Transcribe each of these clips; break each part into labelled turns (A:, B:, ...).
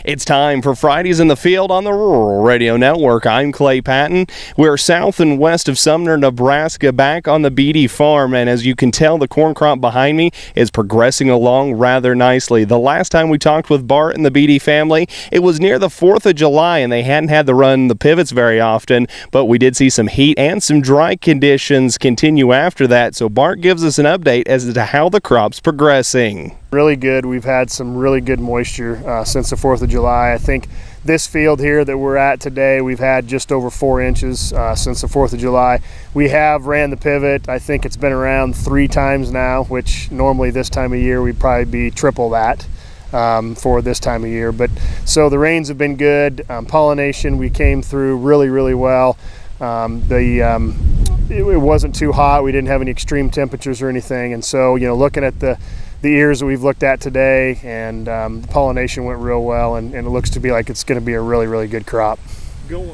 A: It's time for Fridays in the Field on the Rural Radio Network. I'm Clay Patton. We're south and west of Sumner, Nebraska, back on the Beattie farm, and as you can tell, the corn crop behind me is progressing along rather nicely. The last time we talked with Bart and the Beattie family, it was near the 4th of July, and they hadn't had to run the pivots very often, but we did see some heat and some dry conditions continue after that, so Bart gives us an update as to how the crop's progressing.
B: Really good. We've had some really good moisture since the 4th of July. I think this field here that we're at today, we've had just over 4 inches since the 4th of July. We have ran the pivot. I think it's been around 3 times now, which normally this time of year we'd probably be triple that for this time of year. But so the rains have been good. Pollination, we came through really well. It wasn't too hot. We didn't have any extreme temperatures or anything. And so, looking at the ears that we've looked at today, and the pollination went real well, and it looks to be like it's going to be a really good crop.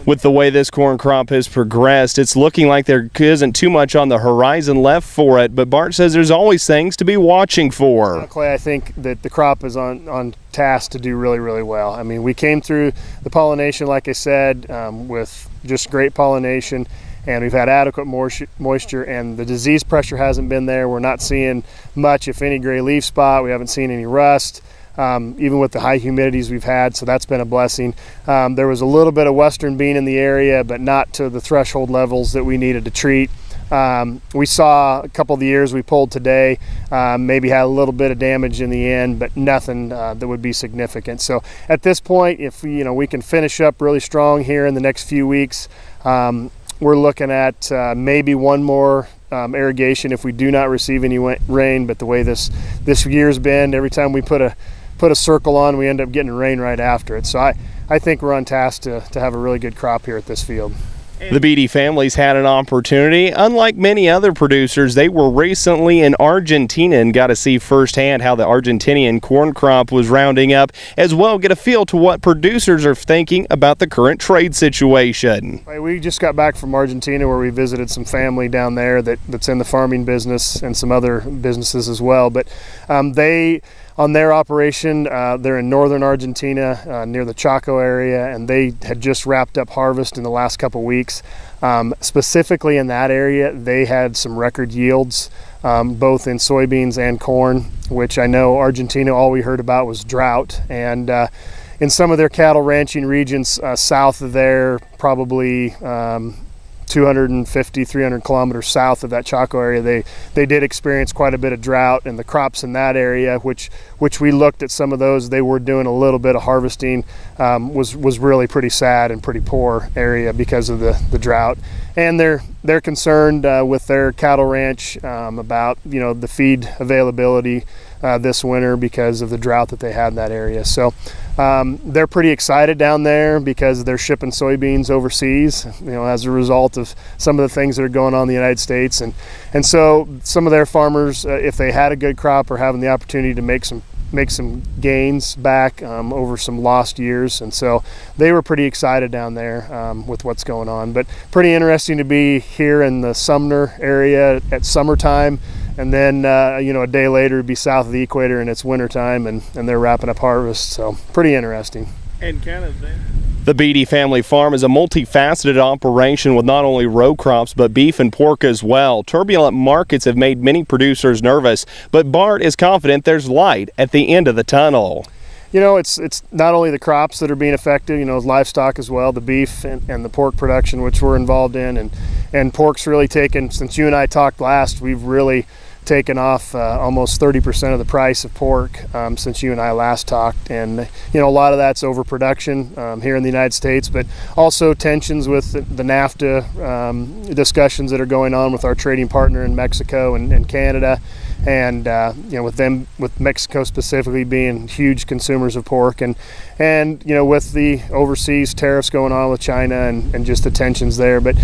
A: With the way this corn crop has progressed, it's looking like there isn't too much on the horizon left for it, but Bart says there's always things to be watching for.
B: Clay, I think that the crop is on task to do really well. I mean, we came through the pollination, like I said, with just great pollination, and we've had adequate moisture, and the disease pressure hasn't been there. We're not seeing much, if any, gray leaf spot. We haven't seen any rust, even with the high humidities we've had, so that's been a blessing. There was a little bit of western bean in the area, but not to the threshold levels that we needed to treat. We saw a couple of the ears we pulled today, maybe had a little bit of damage in the end, but nothing that would be significant. So at this point, if we can finish up really strong here in the next few weeks, we're looking at maybe one more irrigation if we do not receive any rain. But the way this year's been, every time we put a circle on, we end up getting rain right after it. So I think we're on task to have a really good crop here at this field.
A: The Beattie family's had an opportunity. Unlike many other producers, they were recently in Argentina and got to see firsthand how the Argentinian corn crop was rounding up, as well get a feel to what producers are thinking about the current trade situation.
B: We just got back from Argentina, where we visited some family down there that's in the farming business and some other businesses as well. But on their operation, they're in northern Argentina near the Chaco area, and they had just wrapped up harvest in the last couple weeks. Specifically in that area, they had some record yields, both in soybeans and corn, which I know Argentina, all we heard about was drought. And in some of their cattle ranching regions south of there, probably 250, 300 kilometers south of that Chaco area, they did experience quite a bit of drought, and the crops in that area, which we looked at some of those, they were doing a little bit of harvesting, was really pretty sad and pretty poor area because of the drought. And they're concerned with their cattle ranch about the feed availability this winter because of the drought that they had in that area. So they're pretty excited down there because they're shipping soybeans overseas, as a result of some of the things that are going on in the United States. And so some of their farmers, if they had a good crop, are having the opportunity to make some gains back over some lost years. And so they were pretty excited down there with what's going on. But pretty interesting to be here in the Sumner area at summertime, and then a day later it'd be south of the equator and it's wintertime, and they're wrapping up harvest. So pretty interesting.
A: And kind of the Beattie family farm is a multifaceted operation with not only row crops but beef and pork as well. Turbulent markets have made many producers nervous, but Bart is confident there's light at the end of the tunnel.
B: It's not only the crops that are being affected, livestock as well, the beef and the pork production, which we're involved in, and pork's really taken, since you and I talked last, we've really taken off almost 30% of the price of pork since you and I last talked. And a lot of that's overproduction here in the United States, but also tensions with the NAFTA discussions that are going on with our trading partner in Mexico and Canada. And with Mexico specifically being huge consumers of pork, and with the overseas tariffs going on with China and just the tensions there. But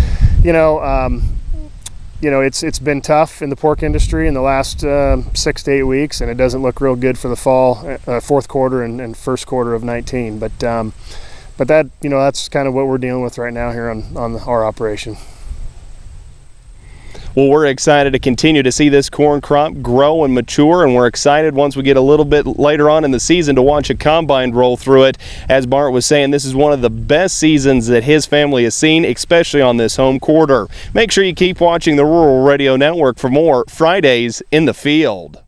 B: it's been tough in the pork industry in the last 6 to 8 weeks, and it doesn't look real good for the fall, fourth quarter and first quarter of 19. But that that's kind of what we're dealing with right now here on our operation.
A: Well, we're excited to continue to see this corn crop grow and mature, and we're excited once we get a little bit later on in the season to watch a combine roll through it. As Bart was saying, this is one of the best seasons that his family has seen, especially on this home quarter. Make sure you keep watching the Rural Radio Network for more Fridays in the Field.